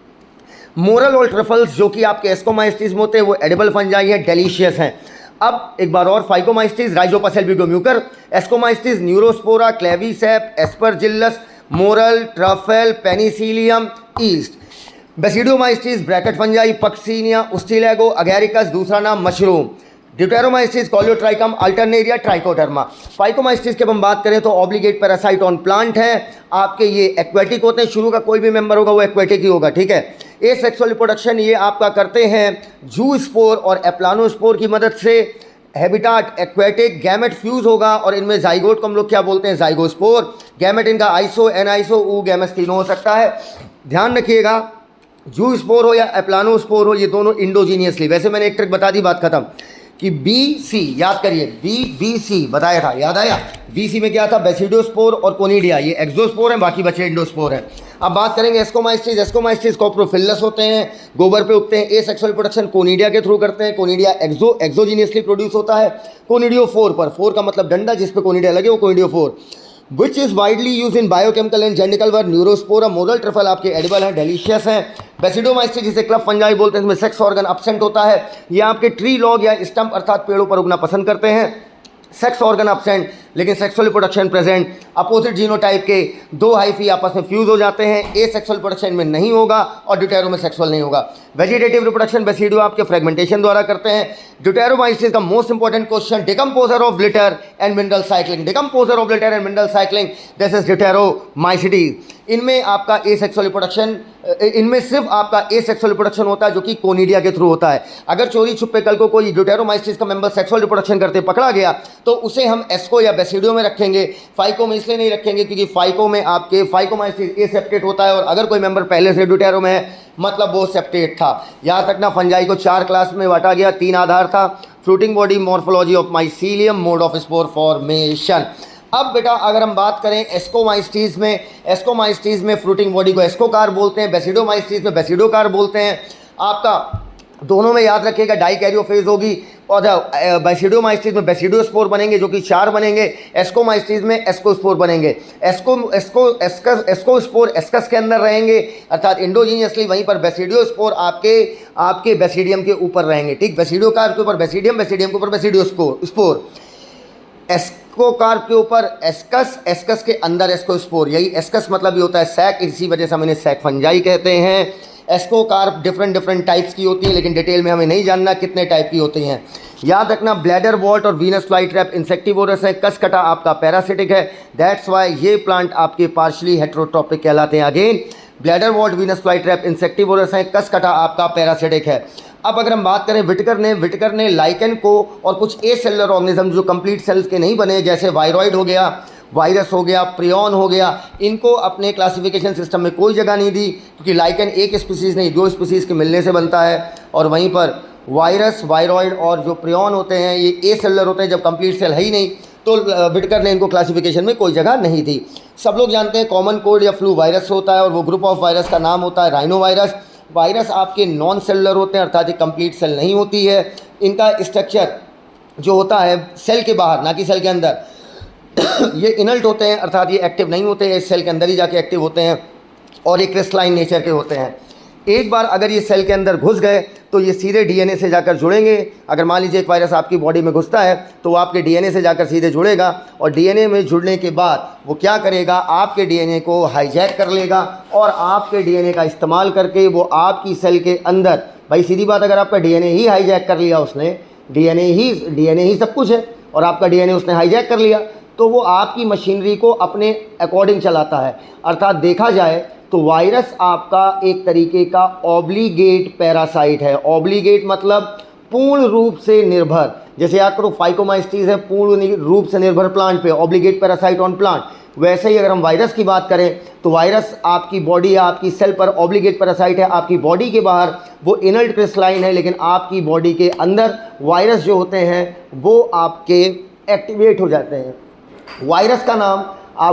मोरल और ट्रफल्स जो कि आपके एस्कोमाइस्टिस में होते हैं वो एडिबल फंजाई है, डेलीशियस हैं। अब एक बार और phycomycetes rhizopus albugo mucor, ascomycetes neurospora claviceps aspergillus, morel, truffle, penicillium, yeast. Basidiomycetes bracket fungi, puccinia, ustilago, agaricus, दूसरा नाम mushroom. Deuteromycetes colletotrichum alternaria trichoderma. Phycomycetes की हम बात करें तो ऑब्लिगेट पैरासाइट ऑन प्लांट है आपके, ये एक्वेटिक होते हैं, शुरू का कोई भी मेंबर होगा वो एक्वेटिक ही होगा, ठीक है। ए सेक्सुअल रिप्रोडक्शन ये आपका करते हैं जू स्पोर और एप्लानोस्पोर की मदद से। हैबिटाट एक्वेटिक, गैमेट फ्यूज होगा और इनमें जाइगोट को हम लोग क्या बोलते हैं, जाइगोस्पोर। गैमेट इनका आइसो, एनाइसो, ऊ गैमेट्स तीनों हो सकता है। ध्यान रखिएगा जू स्पोर हो या एप्लानोस्पोर हो ये दोनों इंडोजीनियसली, वैसे मैंने एक ट्रिक बता दी, बात खत्म कि BC याद करिए, BC बताया था, याद आया। BC में क्या था, बेसिडियोस्पोर और कोनिडिया, ये एक्सोस्पोर हैं, बाकी बचे इंडोस्पोर हैं। अब बात करेंगे एस्कोमाइस्टिस, एस्कोमाइस्टिस कोप्रोफिलस होते हैं, गोबर पे उगते हैं। ए सेक्सुअल प्रोडक्शन कोनिडिया के थ्रू करते हैं, कोनिडिया एक्सोजीनियसली प्रोड्यूस होता है। कोनिडियो 4 पर, 4 का मतलब डंडा, जिस पे कोनिडिया लगे वो कोनिडियो 4। Which is widely use in biochemical and genetical work. Neurospora, moral, truffle आपके एडिबल हैं, डेलीशियस हैं। बेसिडोमाइस्टिस जिसे क्लब फंजाई बोलते हैं, इसमें सेक्स ऑर्गन अब्सेंट होता है, ये आपके ट्री लॉग या स्टंप अर्थात पेड़ों पर उगना पसंद करते हैं, सेक्स ऑर्गन अब्सेंट। लेकिन sexual reproduction present, opposite genotype के दो हाइफी आपस में फ्यूज हो जाते हैं, ए सेक्सुअल रिप्रोडक्शन में नहीं होगा और ड्यूटेरो में सेक्सुअल नहीं होगा। वेजिटेटिव रिप्रोडक्शन बेसिडो आपके फ्रेगमेंटेशन द्वारा करते हैं। ड्यूटेरोमाइसिस का most important question, decomposer of litre and mineral cycling, decomposer of litre and mineral cycling, this is deuteromycetes. इनमें आपका ए सेक्सुअल रिप्रोडक्शन, इनमें सिर्फ आपका ए सेक्सुअल रिप्रोडक्शन होता है जो कि कोनिडिया के थ्रू होता है। अगर चोरी छुपे कल को कोई ड्यूटेरोमाइसिस का मेंबर सेक्सुअल रिप्रोडक्शन करते पकड़ा गया तो उसे हम एस्को या बेसिडो में रखेंगे, फाइको में इसलिए नहीं रखेंगे क्योंकि फाइको में आपके फाइकोमाइसिस ए सेप्टेट होता है और अगर कोई मेंबर पहले से ड्यूटेरो में है मतलब वो सेप्टेट था। यहाँ तक ना फंजाई को 4 क्लास में बांटा गया, 3 आधार था, fruiting body, morphology of mycelium, mode of spore formation. अब बेटा अगर हम बात करें एस्कोमाइस्टीज में फ्रूटिंग बॉडी को एस्कोकार बोलते हैं, बेसिडोमाइस्टीज में बेसिडोकार बोलते हैं। आपका दोनों में याद रखिएगा डाइकैरियोफेज होगी और बेसिडोमाइस्टीज में बेसिडोस्पोर बनेंगे जो कि 4 बनेंगे, एस्कोमाइस्टीज में एस्कोस्पोर बनेंगे। एस्कोस्पोर एस्कस के अंदर रहेंगे अर्थात इंडोजीनियसली, वहीं पर बेसिडियोस्पोर आपके बेसिडियम के ऊपर रहेंगे। ठीक, बेसिडोकार के ऊपर बेसिडियम, बेसिडियम के ऊपर बेसिडियोस्पोर, एस्कोकार्प के ऊपर एस्कस, एस्कस के अंदर एस्कोस्पोर। यही एस्कस मतलब ही होता है सैक, इसी वजह से हम इन्हें सैक फंजाई कहते हैं। एस्कोकार्प डिफरेंट टाइप्स की होती है लेकिन डिटेल में हमें नहीं जानना कितने टाइप की होती हैं। याद रखना ब्लैडर वॉल्ट और वीनस फ्लाई ट्रैप इंसेक्टिवोरस है, कसकटा आपका पैरासिटिक है, दैट्स वाई ये प्लांट आपके पार्शली हेट्रोट्रॉपिक कहलाते हैं। Again bladderwort, Venus fly trap insectivorous है, कसकटा आपका पैरासिटिक है। अब अगर हम बात करें विटकर ने लाइकन को और कुछ ए सेलुलर ऑर्गेनिज्म जो कंप्लीट सेल्स के नहीं बने जैसे वायरॉइड हो गया, वायरस हो गया, प्रियॉन हो गया, इनको अपने क्लासिफिकेशन सिस्टम में कोई जगह नहीं दी क्योंकि लाइकन एक स्पीसीज़ नहीं 2 स्पीसीज़ के मिलने से बनता है और वहीं पर वायरस, वायरॉइड और जो प्रियॉन होते हैं ये ए सेलुलर होते हैं। जब कंप्लीट सेल है ही नहीं तो विटकर ने इनको क्लासिफिकेशन में कोई जगह नहीं दी। सब लोग जानते हैं कॉमन कोल्ड या फ्लू वायरस होता है और वो ग्रुप ऑफ वायरस का नाम होता है राइनो वायरस। वायरस आपके नॉन सेलुलर होते हैं अर्थात ये कंप्लीट सेल नहीं होती है। इनका स्ट्रक्चर जो होता है सेल के बाहर ना कि सेल के अंदर ये इनल्ट होते हैं अर्थात ये एक्टिव नहीं होते हैं, सेल के अंदर ही जाके एक्टिव होते हैं और ये क्रिस्टलाइन नेचर के होते हैं। एक बार अगर ये सेल के अंदर घुस गए तो ये सीधे डीएनए से जाकर जुड़ेंगे। अगर मान लीजिए एक वायरस आपकी बॉडी में घुसता है तो वो आपके डीएनए से जाकर सीधे जुड़ेगा और डीएनए में जुड़ने के बाद वो क्या करेगा, आपके डीएनए को हाईजैक कर लेगा और आपके डीएनए का इस्तेमाल करके वो आपकी सेल के अंदर, भाई सीधी बात, अगर आपका डीएनए ही हाईजैक कर लिया उसने, डीएनए ही सब कुछ है और आपका डीएनए उसने हाईजैक कर लिया तो वो आपकी मशीनरी को अपने अकॉर्डिंग चलाता है। अर्थात देखा जाए तो वायरस आपका एक तरीके का ऑब्लिगेट पैरासाइट है। ऑब्लिगेट मतलब पूर्ण रूप से निर्भर, जैसे याद करो फाइकोमाइस्टीज है पूर्ण रूप से निर्भर प्लांट पे, ऑब्लिगेट पैरासाइट ऑन प्लांट। वैसे ही अगर हम वायरस की बात करें तो वायरस आपकी बॉडी या आपकी सेल पर ऑब्लिगेट पैरासाइट है, आपकी बॉडी के बाहर वो इनल्ट क्रिस्टलाइन है लेकिन आपकी बॉडी के अंदर वायरस जो होते हैं वो आपके एक्टिवेट हो जाते हैं। वायरस का नाम,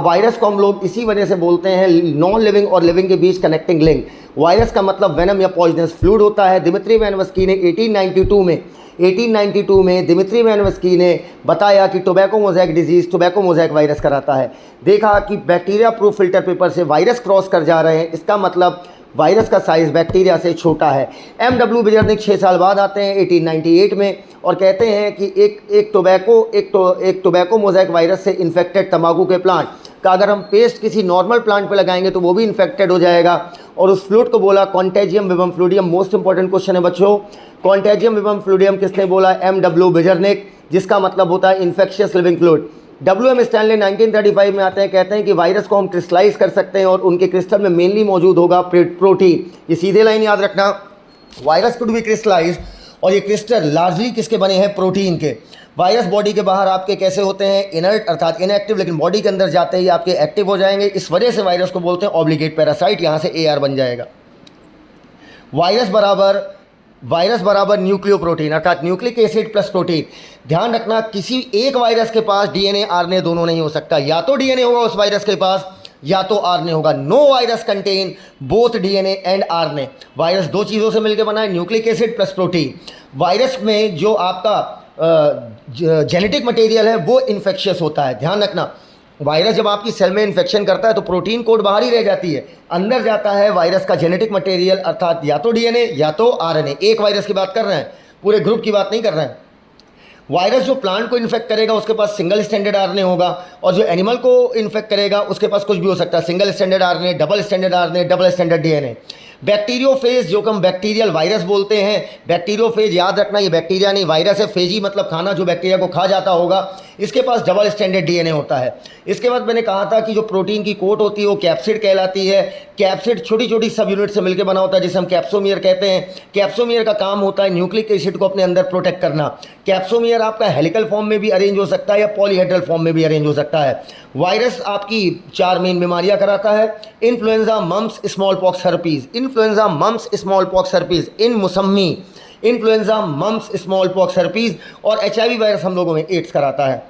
वायरस को हम लोग इसी वजह से बोलते हैं नॉन लिविंग और लिविंग के बीच कनेक्टिंग लिंक। वायरस का मतलब वेनम या पॉइजनस फ्लूइड होता है। दिमित्री वैनवस्की ने 1892 में दिमित्री वैनवस्की ने बताया कि tobacco mosaic disease tobacco mosaic virus कराता है। देखा कि बैक्टीरिया प्रूफ फिल्टर पेपर से वायरस क्रॉस कर जा रहे हैं, इसका मतलब वायरस का साइज़ बैक्टीरिया से छोटा है। एम.डब्ल्यू. बिजर्निक 6 साल बाद आते हैं 1898 में और कहते हैं कि एक टोबैको मोज़ैक वायरस से इन्फेक्टेड तंबाकू के प्लांट का अगर हम पेस्ट किसी नॉर्मल प्लांट पे लगाएंगे तो वो भी इन्फेक्टेड हो जाएगा। और उस फ्लूइड को बोला कॉन्टेजियम विवम फ्लूइडियम। मोस्ट इंपॉर्टेंट क्वेश्चन है बच्चों, कॉन्टेजियम विवम फ्लूइडियम किसने बोला? एम.डब्ल्यू. बिजर्निक, जिसका मतलब होता है infectious living fluid. W.M. Stanley 1935 में आते हैं, कहते हैं कि वायरस को हम क्रिस्टलाइज कर सकते हैं और उनके क्रिस्टल में मेनली मौजूद होगा प्रोटीन। ये सीधे लाइन याद रखना, वायरस कुड बी क्रिस्टलाइज और ये क्रिस्टल लार्जली किसके बने हैं? प्रोटीन के। वायरस बॉडी के बाहर आपके कैसे होते हैं? इनर्ट अर्थात इनएक्टिव, लेकिन बॉडी के अंदर जाते ही आपके एक्टिव हो जाएंगे। इस वजह से वायरस को बोलते हैं ऑब्लिगेट पैरासाइट, यहाँ से AR बन जाएगा। वायरस बराबर न्यूक्लियोप्रोटीन अर्थात न्यूक्लिक एसिड प्लस प्रोटीन। ध्यान रखना किसी एक वायरस के पास DNA RNA दोनों नहीं हो सकता, या तो DNA होगा उस वायरस के पास या तो RNA होगा। No virus contain both DNA and RNA। Virus 2 चीज़ों से मिलकर बना है, nucleic acid plus protein. Virus में जो आपका जेनेटिक मटेरियल है वो इन्फेक्शियस होता है। ध्यान रखना, वायरस जब आपकी सेल में इन्फेक्शन करता है तो प्रोटीन कोड बाहर ही रह जाती है, अंदर जाता है वायरस का जेनेटिक मटेरियल अर्थात या तो DNA या तो RNA। एक वायरस की बात कर रहे हैं, पूरे ग्रुप की बात नहीं कर रहे हैं। वायरस जो प्लांट को इन्फेक्ट करेगा उसके पास सिंगल स्टैंडर्ड आरएनए होगा, और जो एनिमल को इन्फेक्ट करेगा उसके पास कुछ भी हो सकता है, single standard RNA, double standard RNA, double standard DNA. Bacteriophage जो कि हम बैक्टीरियल वायरस बोलते हैं, बैक्टीरियोफेज याद रखना ये बैक्टीरिया नहीं वायरस है, फेजी मतलब खाना जो बैक्टीरिया को खा जाता होगा, इसके पास डबल स्टैंडर्ड डीएनए होता है। इसके बाद मैंने कहा था कि जो प्रोटीन की कोट होती है वो कैप्सिड कहलाती है। कैप्सिड छोटी छोटी सब यूनिट से मिलकर बना होता है जिसे हम कैप्सोमियर कहते हैं। कैप्सोमियर का काम होता है न्यूक्लिक एसिड को अपने अंदर प्रोटेक्ट करना। कैप्सोमियर आपका हेलिकल फॉर्म में भी अरेंज हो सकता है या पॉलीहेड्रल फॉर्म में भी अरेंज हो सकता है। वायरस आपकी 4 मेन बीमारियां कराता है, influenza, mumps, small pox, herpes. Influenza, mumps, small pox, herpes इन मुसम्मी, influenza, mumps, small pox, herpes. और एचआईवी वायरस हम लोगों में एड्स कराता है।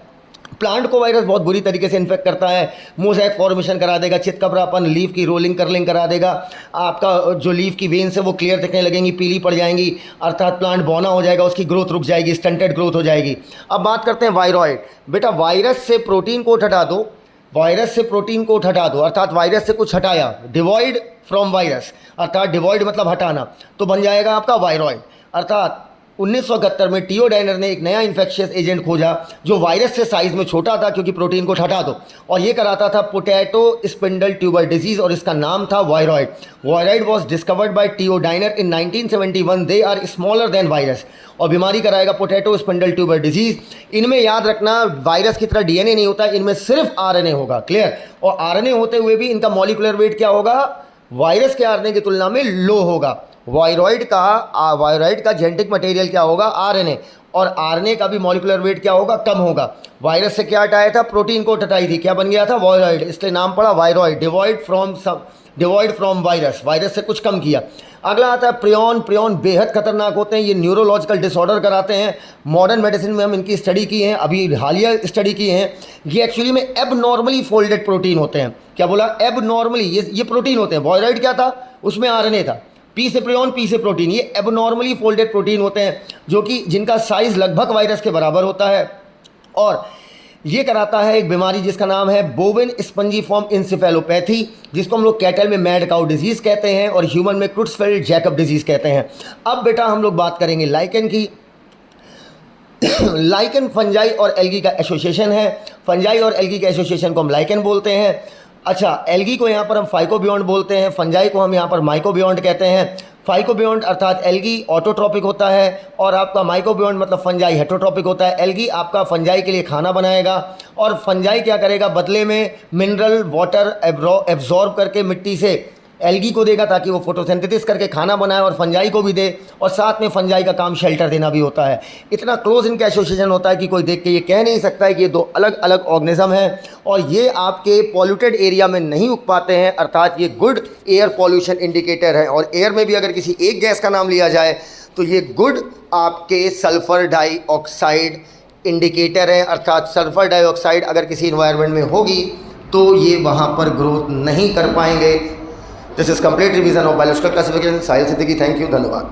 प्लांट को वायरस बहुत बुरी तरीके से इन्फेक्ट करता है, मोज़ेक फॉर्मेशन करा देगा, चितकबरापन, लीफ की रोलिंग कर्लिंग करा देगा, आपका जो लीफ की वेन्स है वो क्लियर दिखने लगेंगी, पीली पड़ जाएंगी, अर्थात प्लांट बौना हो जाएगा, उसकी ग्रोथ रुक जाएगी, स्टंटेड ग्रोथ हो जाएगी। अब बात करते हैं वायरॉइड। बेटा वायरस से प्रोटीन कोट हटा दो, वायरस से प्रोटीन कोट हटा दो, अर्थात वायरस से कुछ हटाया, डिवॉइड फ्रॉम वायरस, अर्थात डिवॉइड मतलब हटाना, तो बन जाएगा आपका वायरॉइड। अर्थात 1971 में टियोडाइनर ने एक नया इन्फेक्शियस एजेंट खोजा जो वायरस से साइज में छोटा था क्योंकि प्रोटीन को हटा दो, और ये कराता था पोटैटो स्पिंडल ट्यूबर डिजीज, और इसका नाम था viroid. Viroid was discovered by Diener in 1971। They are smaller than virus, और बीमारी कराएगा पोटैटो स्पिंडल ट्यूबर डिजीज। इनमें याद रखना वायरस की तरह डीएनए नहीं होता, इनमें सिर्फ आरएनए होगा, क्लियर। और आरएनए होते हुए भी इनका मॉलिक्यूलर वेट क्या होगा, वायरस के आरएनए की तुलना में लो होगा। वायरॉइड का जेनेटिक मटेरियल क्या होगा, आरएनए, और आरएनए का भी मॉलिक्यूलर वेट क्या होगा, कम होगा। वायरस से क्या हटाया था, प्रोटीन को हटाई थी, क्या बन गया था, वायरॉइड, इसलिए नाम पड़ा viroid. Devoid from virus, virus से कुछ कम किया। अगला आता है प्रियॉन। प्रियॉन बेहद खतरनाक होते हैं, ये न्यूरोलॉजिकल डिसऑर्डर कराते हैं। मॉडर्न मेडिसिन में हम इनकी स्टडी की है, अभी हालिया स्टडी की है। ये एक्चुअली में एबनॉर्मली फोल्डेड प्रोटीन होते हैं। क्या बोला, एबनॉर्मली, ये प्रोटीन होते हैं। वायरॉइड क्या था, उसमें आरएनए था, पी से प्रियॉन, पी से प्रोटीन। ये एबनॉर्मली फोल्डेड प्रोटीन होते हैं जो कि जिनका साइज लगभग वायरस के बराबर होता है, और ये कराता है एक बीमारी जिसका नाम है बोवेन स्पंजीफॉर्म इंसेफेलोपैथी, जिसको हम लोग कैटल में मैड काउ डिजीज़ कहते हैं और ह्यूमन में क्रुट्सफेल्ड जैकब डिजीज़ कहते हैं। अब बेटा हम लोग बात करेंगे लाइकन की। लाइकन फंजाई और एल्गी का एसोसिएशन है। फंजाई और एल्गी के एसोसिएशन को हम लाइकन बोलते हैं। अच्छा, एल्गी को यहाँ पर हम फाइकोबियॉन्ट बोलते हैं, फंजाई को हम यहाँ पर माइकोबियॉन्ट कहते हैं। फाइकोबियॉन्ट अर्थात एल्गी ऑटोट्रॉपिक होता है, और आपका माइकोबियॉन्ट मतलब फंजाई हेटरोट्रॉपिक होता है। एल्गी आपका फंजाई के लिए खाना बनाएगा, और फंजाई क्या करेगा, बदले में मिनरल वाटर एब्जॉर्ब करके मिट्टी से एल्गी को देगा ताकि वो फोटोसिंथेसिस करके खाना बनाए, और फंजाई को भी दे, और साथ में फंजाई का काम शेल्टर देना भी होता है। इतना क्लोज इनका एसोसिएशन होता है कि कोई देख के ये कह नहीं सकता है कि ये दो अलग अलग ऑर्गेनिज्म हैं, और ये आपके पॉल्यूटेड एरिया में नहीं उग पाते हैं, अर्थात ये गुड एयर पॉल्यूशन इंडिकेटर है। और एयर में भी अगर किसी एक गैस का नाम लिया जाए तो ये गुड आपके सल्फर डाइऑक्साइड इंडिकेटर है, अर्थात सल्फर डाइऑक्साइड अगर किसी इन्वायरमेंट में होगी तो ये वहाँ पर ग्रोथ नहीं कर पाएंगे। This is complete revision of biological classification. Sahil Siddiqui, thank you, धन्यवाद।